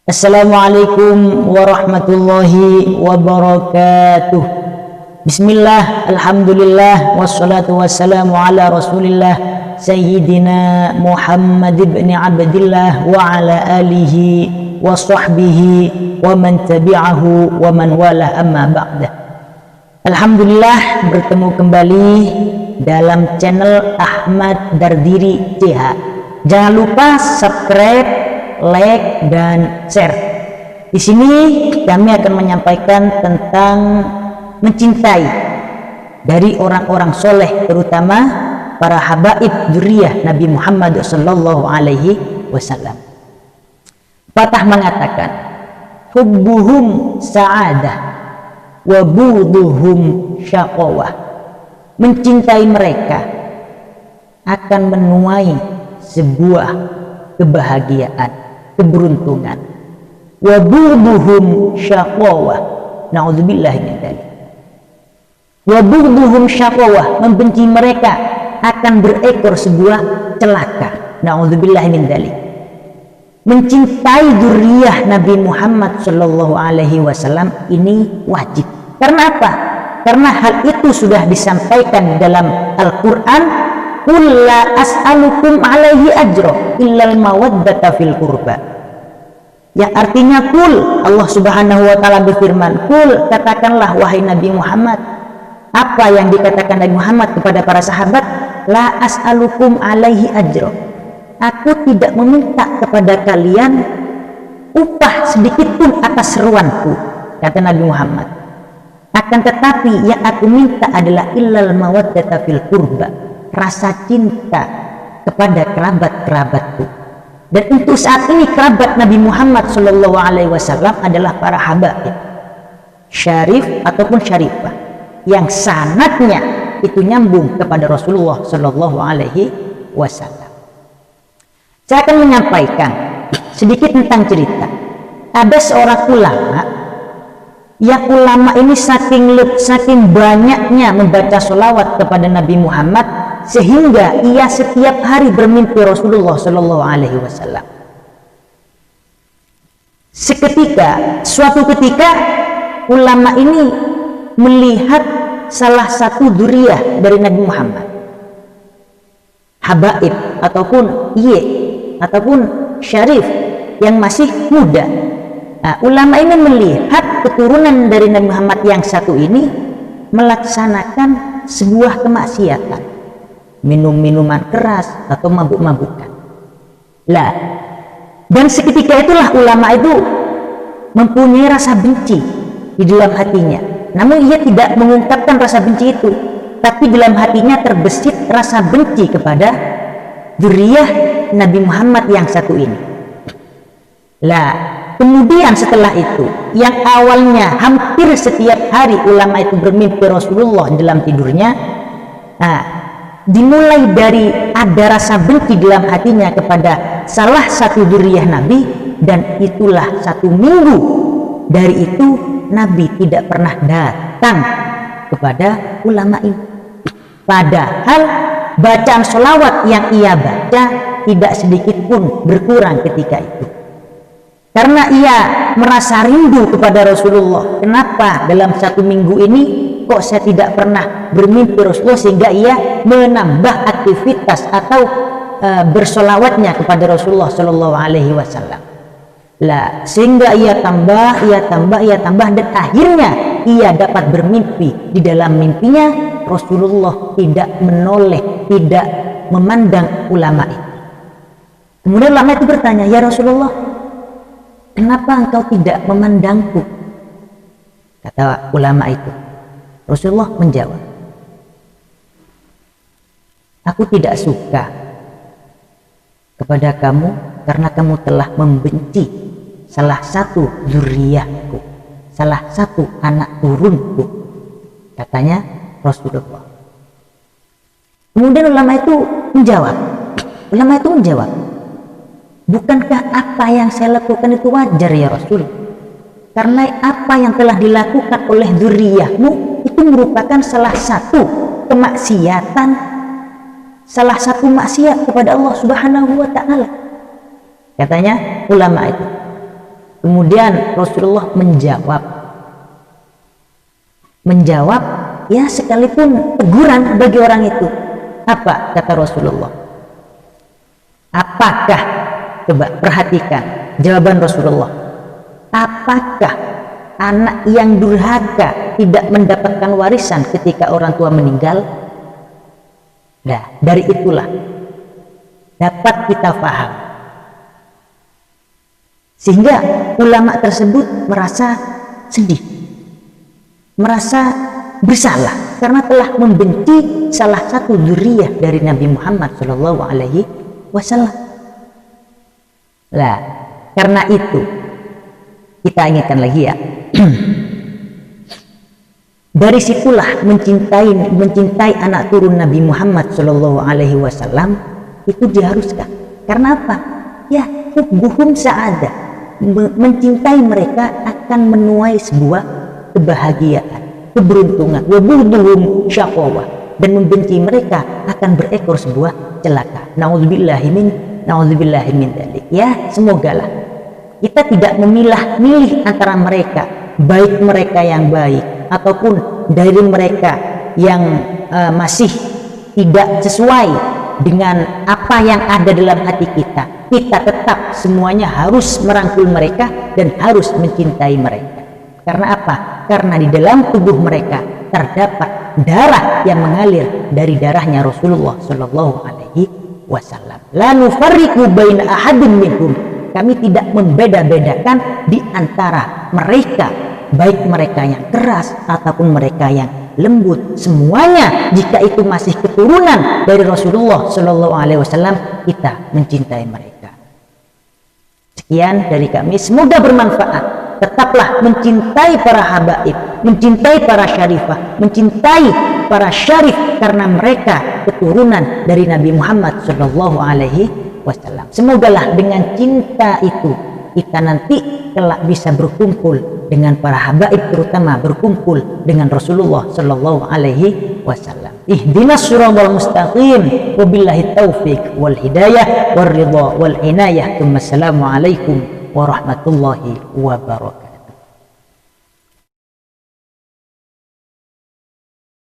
Assalamualaikum warahmatullahi wabarakatuh. Bismillah, alhamdulillah, wassalatu wassalamu ala rasulillah Sayyidina Muhammad ibn Abdillah wa ala alihi wa sahbihi wa man tabi'ahu wa man wala, amma ba'da. Alhamdulillah, bertemu kembali dalam channel Ahmad Dardiri CH. Jangan lupa subscribe, like, dan share. Di sini kami akan menyampaikan tentang mencintai dari orang-orang soleh, terutama para habaib dzurriyyah Nabi Muhammad sallallahu alaihi wasallam. Patah mengatakan, hubbuhum sa'adah wa bughduhum syaqawah. Mencintai mereka akan menuai sebuah kebahagiaan, keberuntungan. Wa bughduhum syaqawah, naudzubillahi min dzalik. Wa bughduhum syaqawah, membenci mereka akan berekor sebuah celaka, naudzubillahi min dzalik. Mencintai dzurriyyah Nabi Muhammad sallallahu alaihi wasallam ini wajib. Karena apa? Karena hal itu sudah disampaikan dalam Al-Qur'an, qul la as'alukum alaihi ajra illal mawaddata fil qurba. Yang artinya qul, Allah Subhanahu wa taala berfirman, qul, katakanlah wahai Nabi Muhammad. Apa yang dikatakan Nabi Muhammad kepada para sahabat? La as'alukum alaihi ajra. Aku tidak meminta kepada kalian upah sedikit pun atas seruanku, kata Nabi Muhammad. Akan tetapi yang aku minta adalah illal mawaddata fil qurba, rasa cinta kepada kerabat-kerabatku. Dan untuk saat ini kerabat Nabi Muhammad sallallahu alaihi wasallam adalah para habaib, syarif ataupun syarifah, yang sanadnya itu nyambung kepada Rasulullah sallallahu alaihi wasallam. Saya akan menyampaikan sedikit tentang cerita. Ada seorang ulama, yang ulama ini saking banyaknya membaca sholawat kepada Nabi Muhammad, sehingga ia setiap hari bermimpi Rasulullah Shallallahu Alaihi Wasallam. Suatu ketika ulama ini melihat salah satu dzurriyyah dari Nabi Muhammad, habaib ataupun syarif yang masih muda. Nah, ulama ini melihat keturunan dari Nabi Muhammad yang satu ini melaksanakan sebuah kemaksiatan, minum minuman keras atau mabuk-mabukan. Dan seketika itulah ulama itu mempunyai rasa benci di dalam hatinya. Namun ia tidak mengungkapkan rasa benci itu, tapi dalam hatinya terbesit rasa benci kepada dzurriyyah Nabi Muhammad yang satu ini. Kemudian setelah itu, yang awalnya hampir setiap hari ulama itu bermimpi Rasulullah dalam tidurnya, dimulai dari ada rasa benci dalam hatinya kepada salah satu dzurriyyah Nabi, dan itulah 1 minggu dari itu Nabi tidak pernah datang kepada ulama ini. Padahal bacaan sholawat yang ia baca tidak sedikit pun berkurang ketika itu. Karena ia merasa rindu kepada Rasulullah. Kenapa dalam 1 minggu ini kok saya tidak pernah bermimpi Rasulullah, sehingga ia menambah aktivitas atau bersolawatnya kepada Rasulullah Shallallahu Alaihi Wasallam. Sehingga ia tambah, dan akhirnya ia dapat bermimpi. Di dalam mimpinya Rasulullah tidak menoleh, tidak memandang ulama itu. Kemudian ulama itu bertanya, ya Rasulullah, kenapa engkau tidak memandangku? Kata ulama itu. Rasulullah menjawab, aku tidak suka kepada kamu karena kamu telah membenci salah satu dzurriyyahku, salah satu anak turunku, katanya Rasulullah. Kemudian ulama itu menjawab, bukankah apa yang saya lakukan itu wajar ya Rasul? Karena apa yang telah dilakukan oleh dzurriyyahmu itu merupakan salah satu kemaksiatan, salah satu maksiat kepada Allah Subhanahu wa taala. Katanya ulama itu. Kemudian Rasulullah menjawab ya sekalipun teguran bagi orang itu. Apa kata Rasulullah? Apakah, coba perhatikan jawaban Rasulullah, apakah anak yang durhaka tidak mendapatkan warisan ketika orang tua meninggal? Nah, dari itulah dapat kita paham sehingga ulama tersebut merasa sedih, merasa bersalah karena telah membenci salah satu dzurriyyah dari Nabi Muhammad Shallallahu Alaihi Wasallam. Nah, karena itu kita ingatkan lagi ya. Dari situlah mencintai anak turun Nabi Muhammad Shallallahu Alaihi Wasallam itu diharuskan. Karena apa? Ya, hubbuhum sa'adah, mencintai mereka akan menuai sebuah kebahagiaan, keberuntungan. Wa bughduhum syaqawah, dan membenci mereka akan berekor sebuah celaka. Nauzubillahi min dzalik. Ya, semogalah kita tidak memilah-milih antara mereka, baik mereka yang baik ataupun dari mereka yang masih tidak sesuai dengan apa yang ada dalam hati kita. Kita tetap semuanya harus merangkul mereka dan harus mencintai mereka. Karena apa? Karena di dalam tubuh mereka terdapat darah yang mengalir dari darahnya Rasulullah Shallallahu Alaihi Wasallam. La nufarriqu baina ahadin minhum. Kami tidak membeda-bedakan di antara mereka, baik mereka yang keras ataupun mereka yang lembut. Semuanya jika itu masih keturunan dari Rasulullah Shallallahu Alaihi Wasallam, kita mencintai mereka. Sekian dari kami, semoga bermanfaat. Tetaplah mencintai para habaib, mencintai para syarifah, mencintai para syarif karena mereka keturunan dari Nabi Muhammad Shallallahu Alaihi Wasallam. Semogalah dengan cinta itu kita nanti kelak bisa berkumpul dengan para habaib, terutama berkumpul dengan Rasulullah Shallallahu Alaihi Wasallam. Ihdinas siratal mustaqim, wabillahi taufiq wal hidayah wal ridha wal inayah. Assalamualaikum warahmatullahi wabarakatuh.